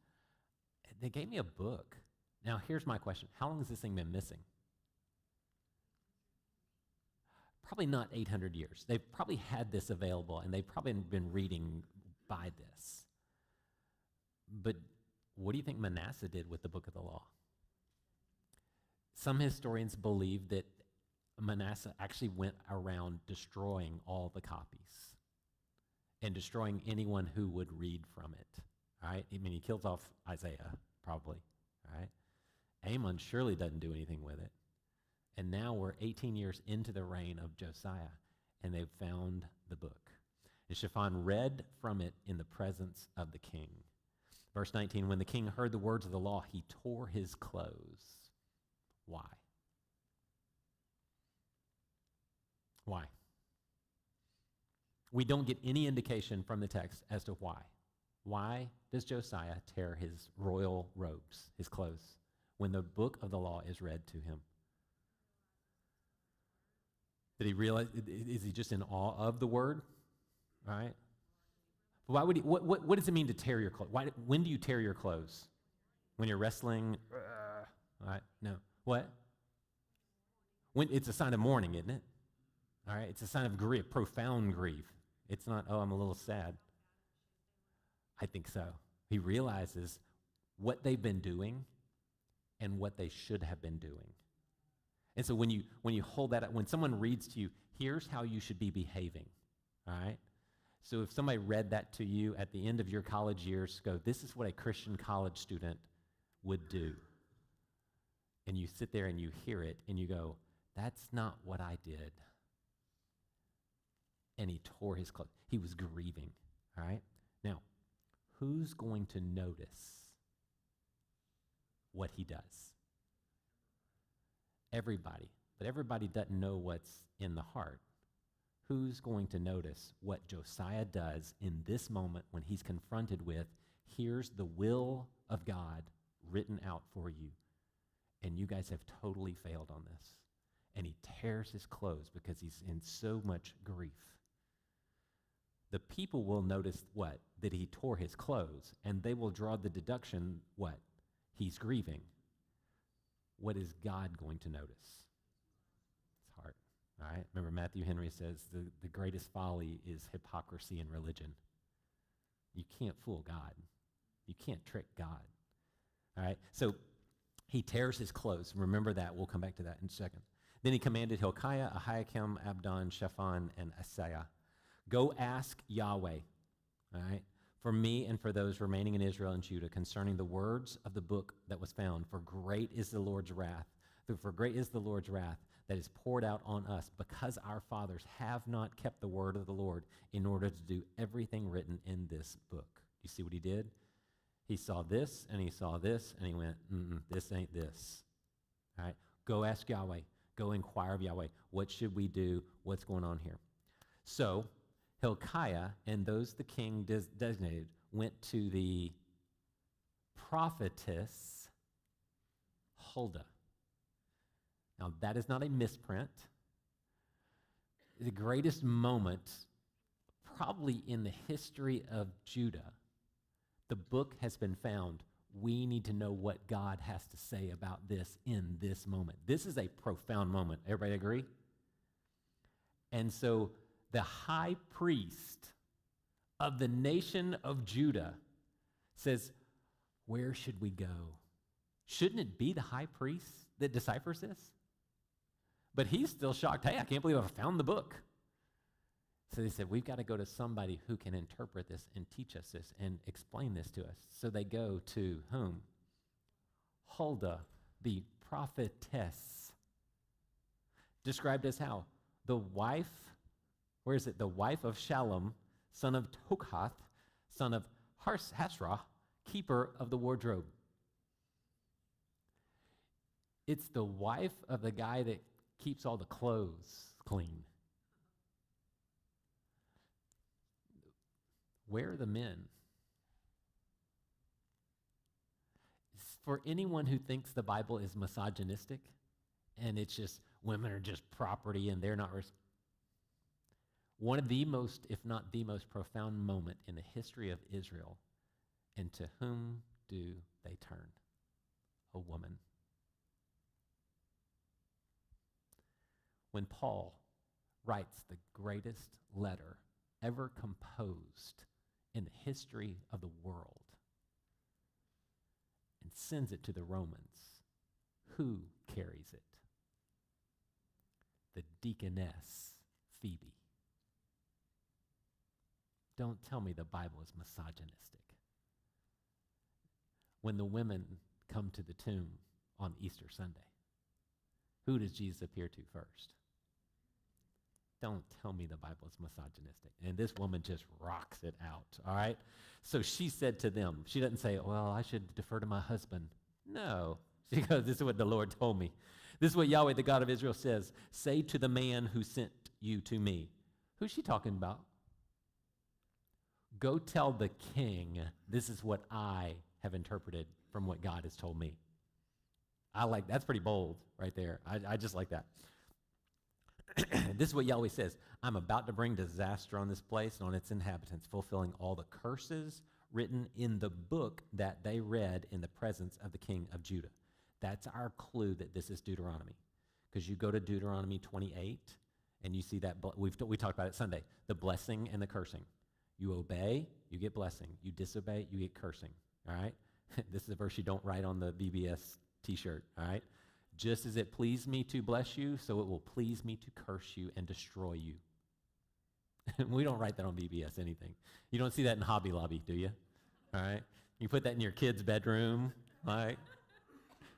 Speaker 1: they gave me a book. Now, here's my question. How long has this thing been missing? Probably not 800 years. They've probably had this available, and they've probably been reading by this. But what do you think Manasseh did with the book of the law? Some historians believe that Manasseh actually went around destroying all the copies and destroying anyone who would read from it. All right? I mean, he kills off Isaiah, probably. All right? Amon surely doesn't do anything with it. And now we're 18 years into the reign of Josiah, and they've found the book. And Shaphan read from it in the presence of the king. Verse 19, when the king heard the words of the law, he tore his clothes. Why? Why? We don't get any indication from the text as to why. Why does Josiah tear his royal robes, his clothes, when the book of the law is read to him? Did he realize, is he just in awe of the word? All right? Why would he, what does it mean to tear your clothes? When do you tear your clothes? When you're wrestling? All right? No. What? When it's a sign of mourning, isn't it? All right? It's a sign of grief, profound grief. It's not, oh, I'm a little sad. I think so. He realizes what they've been doing and what they should have been doing. And so when you hold that up, when someone reads to you, here's how you should be behaving, all right? So if somebody read that to you at the end of your college years, go, this is what a Christian college student would do. And you sit there and you hear it and you go, that's not what I did. And he tore his clothes. He was grieving, all right? Now, who's going to notice what he does. Everybody. But everybody doesn't know what's in the heart. Who's going to notice what Josiah does in this moment when he's confronted with, here's the will of God written out for you, and you guys have totally failed on this. And he tears his clothes because he's in so much grief. The people will notice what? That he tore his clothes, and they will draw the deduction, what? He's grieving. What is God going to notice? It's hard. All right? Remember, Matthew Henry says the greatest folly is hypocrisy in religion. You can't fool God. You can't trick God. All right? So he tears his clothes. Remember that. We'll come back to that in a second. Then he commanded Hilkiah, Ahikam, Abdon, Shaphan, and Asaiah, go ask Yahweh, all right, for me and for those remaining in Israel and Judah concerning the words of the book that was found. For great is the Lord's wrath. For great is the Lord's wrath that is poured out on us because our fathers have not kept the word of the Lord in order to do everything written in this book. You see what he did? He saw this and he saw this and he went, this ain't this. All right, go ask Yahweh. Go inquire of Yahweh. What should we do? What's going on here? So Hilkiah and those the king designated went to the prophetess Huldah. Now, that is not a misprint. The greatest moment, probably in the history of Judah, the book has been found. We need to know what God has to say about this in this moment. This is a profound moment. Everybody agree? And so the high priest of the nation of Judah says, where should we go? Shouldn't it be the high priest that deciphers this? But he's still shocked. Hey, I can't believe I found the book. So they said, we've got to go to somebody who can interpret this and teach us this and explain this to us. So they go to whom? Huldah, the prophetess. Described as how? The wife, where is it? The wife of Shallum, son of Tokhath, son of Hasrah, keeper of the wardrobe. It's the wife of the guy that keeps all the clothes clean. Where are the men? For anyone who thinks the Bible is misogynistic and it's just women are just property and they're not one of the most, if not the most profound moment in the history of Israel, and to whom do they turn? A woman. When Paul writes the greatest letter ever composed in the history of the world and sends it to the Romans, who carries it? The deaconess Phoebe. Don't tell me the Bible is misogynistic. When the women come to the tomb on Easter Sunday, who does Jesus appear to first? Don't tell me the Bible is misogynistic. And this woman just rocks it out, all right? So she said to them, she doesn't say, well, I should defer to my husband. No. She goes, this is what the Lord told me. This is what Yahweh, the God of Israel, says. Say to the man who sent you to me. Who's she talking about? Go tell the king, this is what I have interpreted from what God has told me. That's pretty bold right there. I just like that. This is what Yahweh says. I'm about to bring disaster on this place and on its inhabitants, fulfilling all the curses written in the book that they read in the presence of the king of Judah. That's our clue that this is Deuteronomy. Because you go to Deuteronomy 28, and you see that, we talked about it Sunday, the blessing and the cursing. You obey, you get blessing. You disobey, you get cursing, all right? This is a verse you don't write on the VBS t-shirt, all right? Just as it pleased me to bless you, so it will please me to curse you and destroy you. We don't write that on VBS anything. You don't see that in Hobby Lobby, do you? All right? You put that in your kid's bedroom, all right?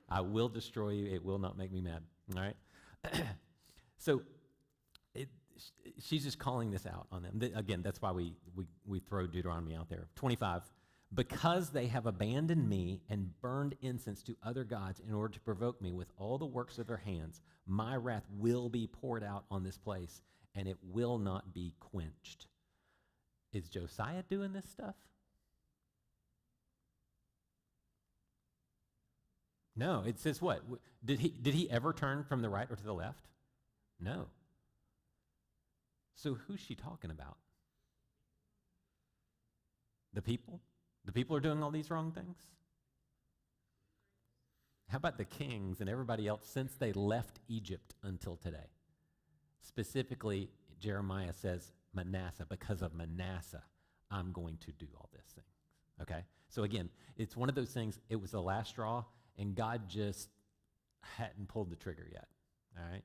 Speaker 1: I will destroy you. It will not make me mad, all right? So she's just calling this out on them. Again, that's why we throw Deuteronomy out there. 25, Because they have abandoned me and burned incense to other gods in order to provoke me with all the works of their hands, my wrath will be poured out on this place, and it will not be quenched. Is Josiah doing this stuff? No, it says what? Did he ever turn from the right or to the left? No. So who's she talking about? The people? The people are doing all these wrong things? How about the kings and everybody else since they left Egypt until today? Specifically, Jeremiah says, Manasseh, because of Manasseh, I'm going to do all these things. Okay? So again, it's one of those things, it was the last straw, and God just hadn't pulled the trigger yet. All right?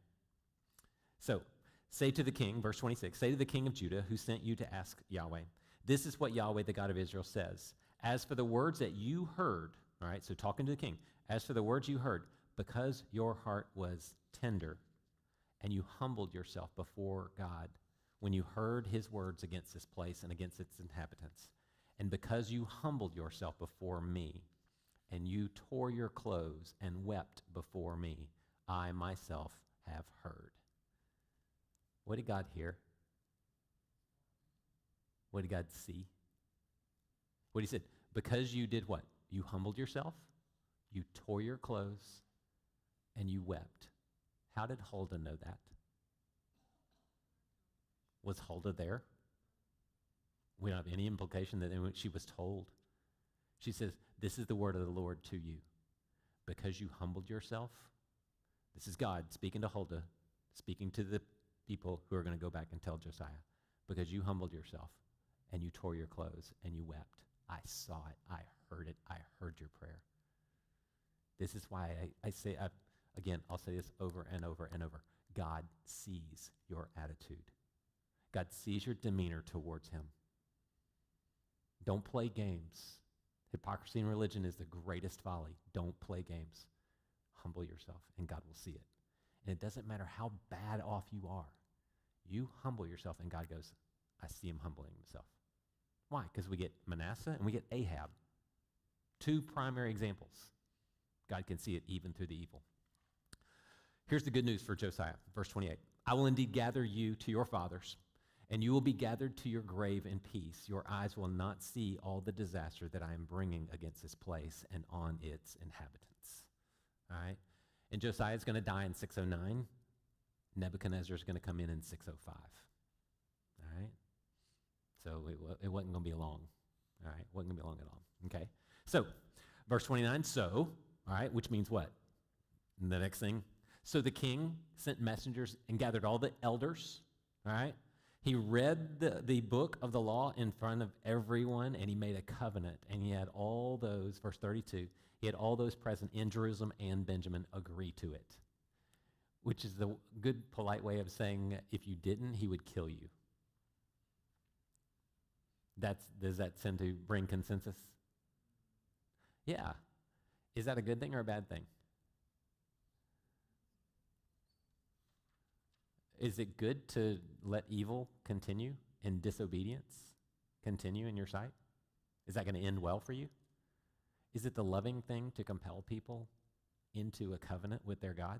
Speaker 1: So, say to the king, verse 26, say to the king of Judah who sent you to ask Yahweh, this is what Yahweh, the God of Israel, says. As for the words that you heard, all right, so talking to the king, as for the words you heard, because your heart was tender and you humbled yourself before God when you heard his words against this place and against its inhabitants, and because you humbled yourself before me, and you tore your clothes and wept before me, I myself have heard. What did God hear? What did God see? What he said, because you did what? You humbled yourself, you tore your clothes, and you wept. How did Huldah know that? Was Huldah there? We don't have any implication that she was told. She says, this is the word of the Lord to you. Because you humbled yourself, this is God speaking to Huldah, speaking to the people who are going to go back and tell Josiah. Because you humbled yourself, and you tore your clothes, and you wept. I saw it. I heard it. I heard your prayer. This is why I say, again, I'll say this over and over and over. God sees your attitude. God sees your demeanor towards him. Don't play games. Hypocrisy in religion is the greatest folly. Don't play games. Humble yourself, and God will see it. And it doesn't matter how bad off you are. You humble yourself, and God goes, I see him humbling himself. Why? Because we get Manasseh and we get Ahab. Two primary examples. God can see it even through the evil. Here's the good news for Josiah, verse 28. I will indeed gather you to your fathers, and you will be gathered to your grave in peace. Your eyes will not see all the disaster that I am bringing against this place and on its inhabitants. All right? And Josiah is going to die in 609. Nebuchadnezzar is going to come in 605. All right? So it wasn't going to be long. All right? It wasn't going to be long at all. Okay? So, verse 29, so, all right, which means what? And the next thing. So the king sent messengers and gathered all the elders, all right? He read the book of the law in front of everyone, and he made a covenant, and he had all those, verse 32, he had all those present in Jerusalem and Benjamin agree to it, which is the good, polite way of saying if you didn't, he would kill you. Does that tend to bring consensus? Yeah. Is that a good thing or a bad thing? Is it good to let evil continue and disobedience continue in your sight? Is that going to end well for you? Is it the loving thing to compel people into a covenant with their God?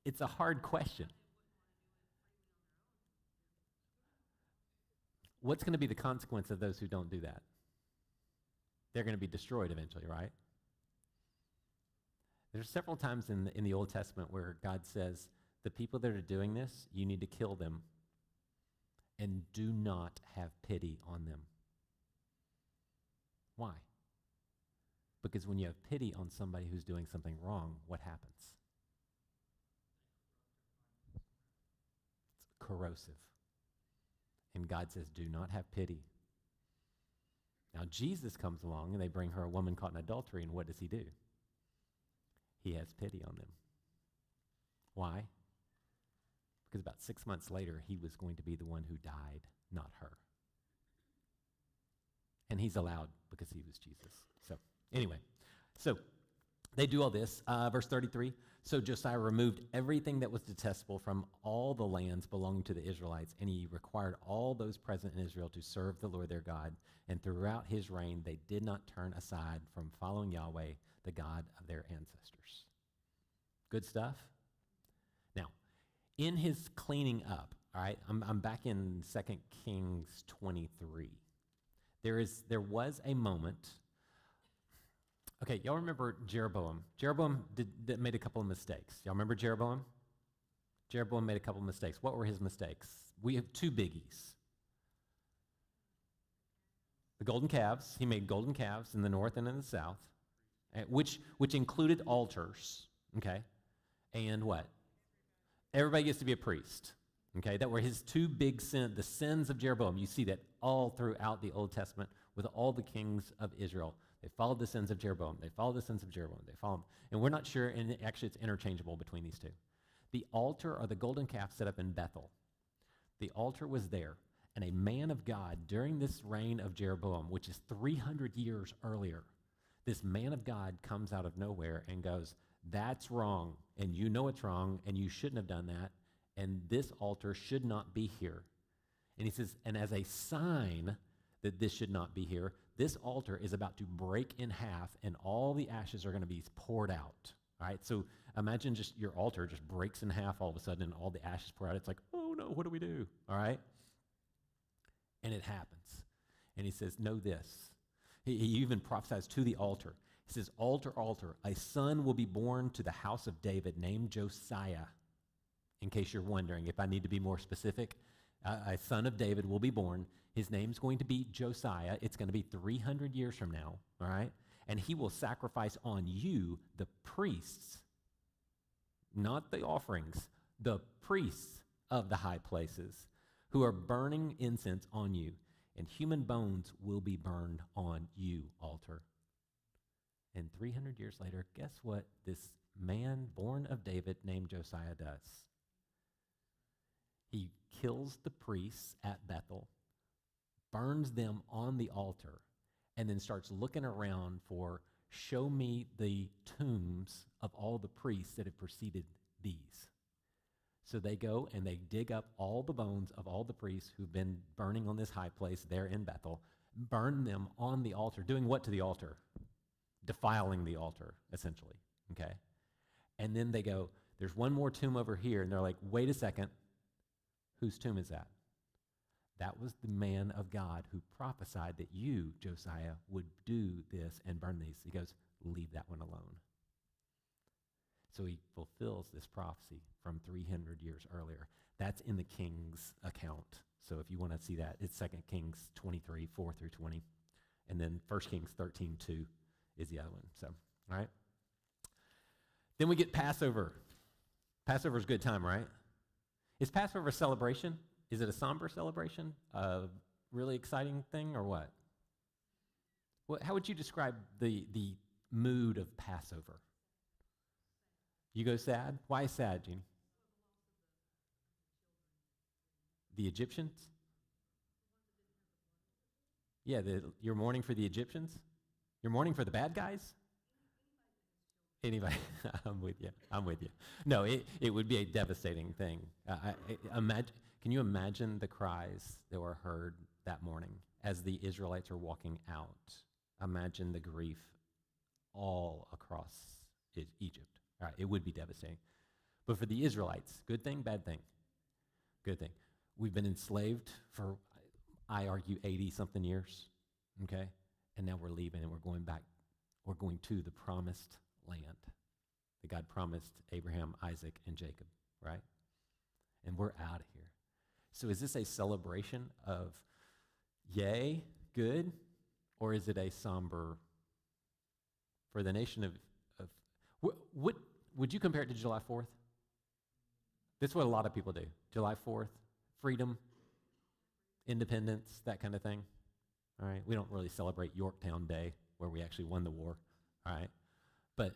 Speaker 1: It's a hard question. What's going to be the consequence of those who don't do that? They're going to be destroyed eventually, right? There's several times in the Old Testament where God says, the people that are doing this, you need to kill them and do not have pity on them. Why? Because when you have pity on somebody who's doing something wrong, what happens? It's corrosive. And God says, do not have pity. Now Jesus comes along and they bring her a woman caught in adultery, and what does he do? He has pity on them. Why? Because about 6 months later, he was going to be the one who died, not her. And he's allowed because he was Jesus. So anyway, so They do all this. Verse 33, so Josiah removed everything that was detestable from all the lands belonging to the Israelites, and he required all those present in Israel to serve the Lord their God. And throughout his reign, they did not turn aside from following Yahweh, the God of their ancestors. Good stuff? Now, in his cleaning up, all right, I'm back in 2 Kings 23. There was a moment. Okay, y'all remember Jeroboam? Jeroboam made a couple of mistakes. Y'all remember Jeroboam? Jeroboam made a couple of mistakes. What were his mistakes? We have two biggies. The golden calves. He made golden calves in the north and in the south, which included altars, okay? And what? Everybody gets to be a priest, okay? That were his two big sins, the sins of Jeroboam. You see that all throughout the Old Testament with all the kings of Israel. They followed the sins of Jeroboam. They followed the sins of Jeroboam. They followed them. And we're not sure, and actually it's interchangeable between these two. The altar or the golden calf set up in Bethel. The altar was there, and a man of God during this reign of Jeroboam, which is 300 years earlier, this man of God comes out of nowhere and goes, that's wrong, and you know it's wrong, and you shouldn't have done that, and this altar should not be here. And he says, and as a sign that this should not be here, this altar is about to break in half, and all the ashes are going to be poured out. All right, so imagine just your altar just breaks in half all of a sudden, and all the ashes pour out. It's like, oh no, what do we do? All right, and it happens. And he says, know this. He even prophesies to the altar. He says, altar, altar, a son will be born to the house of David named Josiah. In case you're wondering, if I need to be more specific, a son of David will be born. His name's going to be Josiah. It's going to be 300 years from now, all right? And he will sacrifice on you, the priests, not the offerings, the priests of the high places who are burning incense on you, and human bones will be burned on you, altar. And 300 years later, guess what this man born of David named Josiah does? He kills the priests at Bethel, burns them on the altar, and then starts looking around for, show me the tombs of all the priests that have preceded these. So they go and they dig up all the bones of all the priests who've been burning on this high place there in Bethel, burn them on the altar, doing what to the altar? Defiling the altar, essentially, okay? And then they go, there's one more tomb over here, and they're like, wait a second, whose tomb is that? That was the man of God who prophesied that you, Josiah, would do this and burn these. He goes, leave that one alone. So he fulfills this prophecy from 300 years earlier. That's in the King's account. So if you want to see that, it's 2 Kings 23, 4 through 20. And then 1 Kings 13, 2 is the other one. So, all right. Then we get Passover. Passover is a good time, right? Is Passover a celebration? Is it a somber celebration? A really exciting thing, or what? How would you describe the mood of Passover? You go sad? Why sad, Jeannie? The Egyptians? Yeah, you're mourning for the Egyptians? You're mourning for the bad guys? Anybody? I'm with you. No, it would be a devastating thing. Can you imagine the cries that were heard that morning as the Israelites are walking out? Imagine the grief all across Egypt. All right, it would be devastating. But for the Israelites, good thing, bad thing? Good thing. We've been enslaved for, I argue, 80-something years, okay? And now we're leaving and we're going back. We're going to the promised land that God promised Abraham, Isaac, and Jacob, right? And we're out of here. So is this a celebration of yay, good, or is it a somber for the nation of what would you compare it to July 4th? That's what a lot of people do. July 4th, freedom, independence, that kind of thing. All right, we don't really celebrate Yorktown Day where we actually won the war, all right? But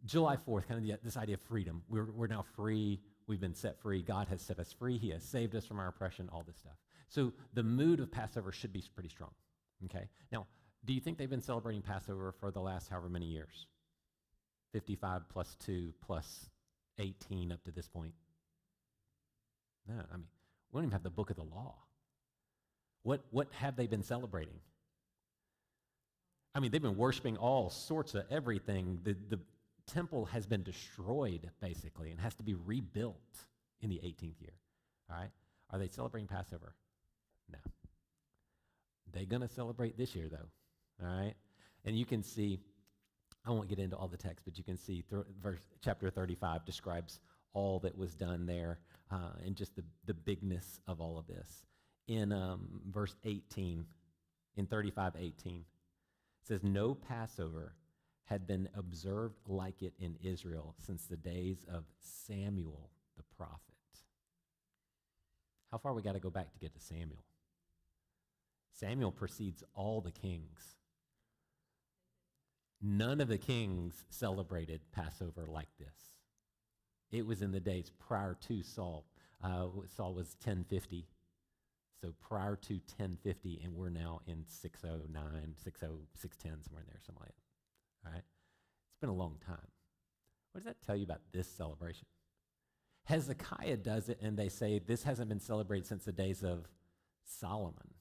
Speaker 1: July 4th, kind of this idea of freedom. We're now free. We've been set free. God has set us free. He has saved us from our oppression, all this stuff. So the mood of Passover should be pretty strong, okay? Now, do you think they've been celebrating Passover for the last however many years? 55 plus 2 plus 18 up to this point. No, I mean, we don't even have the book of the law. What have they been celebrating? I mean, they've been worshiping all sorts of everything. The temple has been destroyed, basically, and has to be rebuilt in the 18th year. All right? Are they celebrating Passover? No. They're going to celebrate this year, though. All right? And you can see, I won't get into all the text, but you can see chapter 35 describes all that was done there and just the bigness of all of this. In verse 18, in 35:18, it says, "No Passover had been observed like it in Israel since the days of Samuel the prophet." How far we got to go back to get to Samuel? Samuel precedes all the kings. None of the kings celebrated Passover like this. It was in the days prior to Saul. Saul was 1050. So prior to 1050, and we're now in 609, 610, somewhere in there, something like that. All right? It's been a long time. What does that tell you about this celebration? Hezekiah does it, and they say this hasn't been celebrated since the days of Solomon.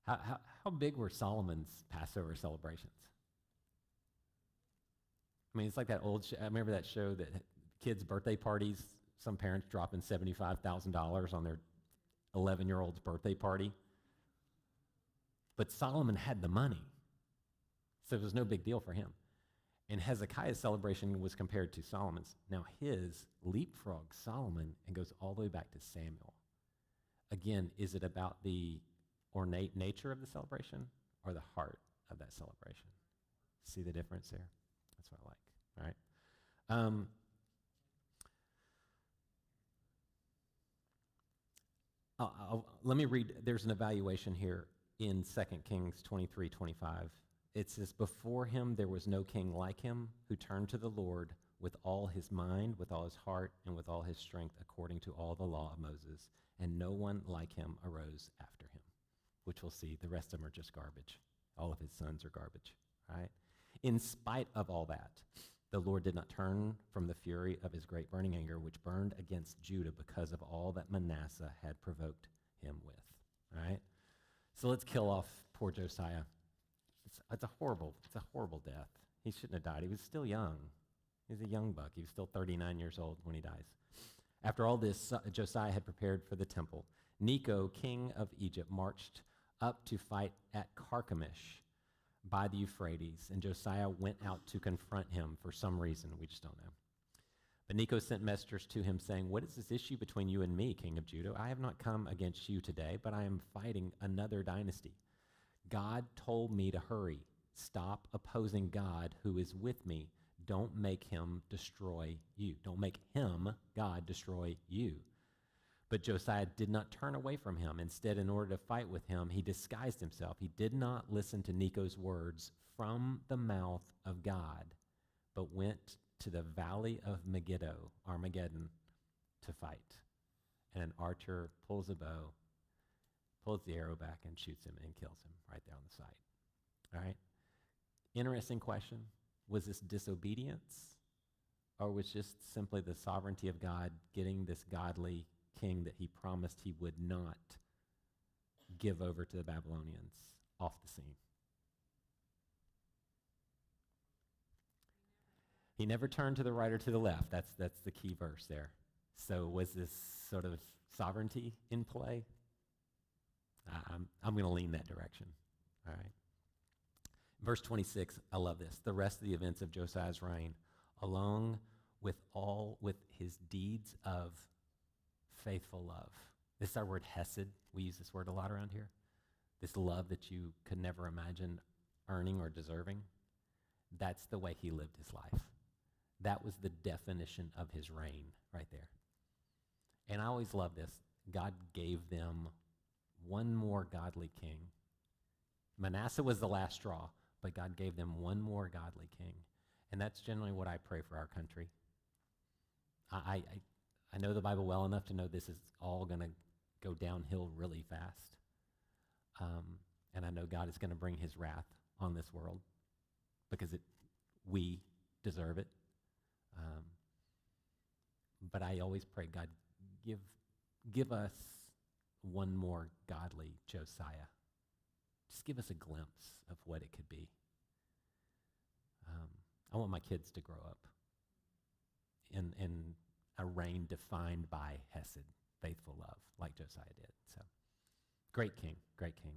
Speaker 1: How big were Solomon's Passover celebrations? I mean, it's like that old show. I remember that show that kids' birthday parties, some parents dropping $75,000 on their 11-year-old's birthday party. But Solomon had the money, so it was no big deal for him. And Hezekiah's celebration was compared to Solomon's. Now his leapfrogs Solomon and goes all the way back to Samuel. Again, is it about the ornate nature of the celebration or the heart of that celebration? See the difference there? That's what I like, all right? Let me read. There's an evaluation here in 2 Kings 23:25. It says, "Before him there was no king like him who turned to the Lord with all his mind, with all his heart, and with all his strength, according to all the law of Moses. And no one like him arose after him," which we'll see. The rest of them are just garbage. All of his sons are garbage, right? In spite of all that, the Lord did not turn from the fury of his great burning anger, which burned against Judah because of all that Manasseh had provoked him with. All right? So let's kill off poor Josiah. It's a horrible death. He shouldn't have died. He was still young. He was a young buck. He was still 39 years old when he dies. After all this, Josiah had prepared for the temple. Necho, king of Egypt, marched up to fight at Carchemish by the Euphrates, and Josiah went out to confront him for some reason. We just don't know. But Necho sent messengers to him, saying, "What is this issue between you and me, king of Judah? I have not come against you today, but I am fighting another dynasty. God told me to hurry. Stop opposing God who is with me. Don't make him destroy you. Don't make him, God, destroy you." But Josiah did not turn away from him. Instead, in order to fight with him, he disguised himself. He did not listen to Necho's words from the mouth of God, but went to the valley of Megiddo, Armageddon, to fight. And an archer pulls a bow, pulls the arrow back, and shoots him and kills him right there on the side. All right? Interesting question. Was this disobedience, or was just simply the sovereignty of God getting this godly king that he promised he would not give over to the Babylonians off the scene? He never turned to the right or to the left. That's the key verse there. So was this sort of sovereignty in play? I'm going to lean that direction. All right. Verse 26, I love this. "The rest of the events of Josiah's reign, along with his deeds of faithful love." This is our word hesed. We use this word a lot around here. This love that you could never imagine earning or deserving. That's the way he lived his life. That was the definition of his reign right there. And I always love this. God gave them one more godly king. Manasseh was the last straw, but God gave them one more godly king. And that's generally what I pray for our country. I know the Bible well enough to know this is all going to go downhill really fast. And I know God is going to bring his wrath on this world because we deserve it. But I always pray, God, give us one more godly Josiah. Just give us a glimpse of what it could be. I want my kids to grow up in a reign defined by hesed, faithful love, like Josiah did. So, great king, great king.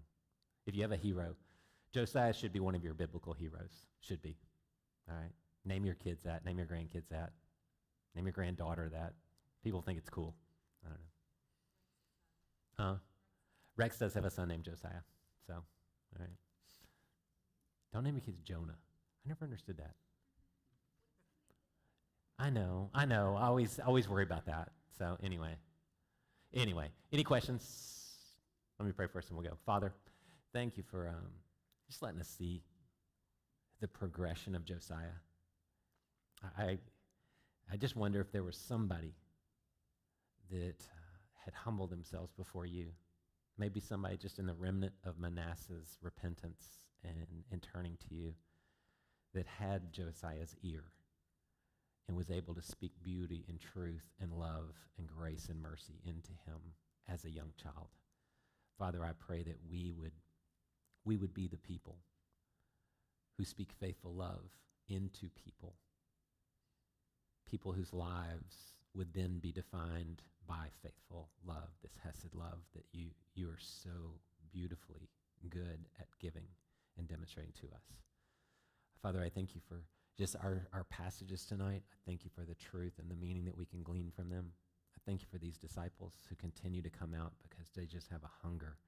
Speaker 1: If you have a hero, Josiah should be one of your biblical heroes. Should be. All right? Name your kids that. Name your grandkids that. Name your granddaughter that. People think it's cool. I don't know. Rex does have a son named Josiah. So, all right. Don't name your kids Jonah. I never understood that. I know. I always worry about that. So anyway, any questions? Let me pray first and we'll go. Father, thank you for just letting us see the progression of Josiah. I just wonder if there was somebody that had humbled themselves before you. Maybe somebody just in the remnant of Manasseh's repentance and turning to you that had Josiah's ear and was able to speak beauty and truth and love and grace and mercy into him as a young child. Father, I pray that we would be the people who speak faithful love into people whose lives would then be defined by faithful love, this hesed love that you are so beautifully good at giving and demonstrating to us. Father, I thank you for just our passages tonight. I thank you for the truth and the meaning that we can glean from them. I thank you for these disciples who continue to come out because they just have a hunger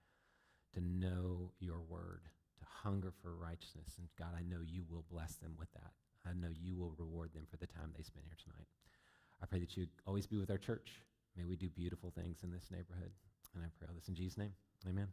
Speaker 1: to know your word, to hunger for righteousness. And God, I know you will bless them with that. I know you will reward them for the time they spend here tonight. I pray that you always be with our church. May we do beautiful things in this neighborhood. And I pray all this in Jesus' name. Amen.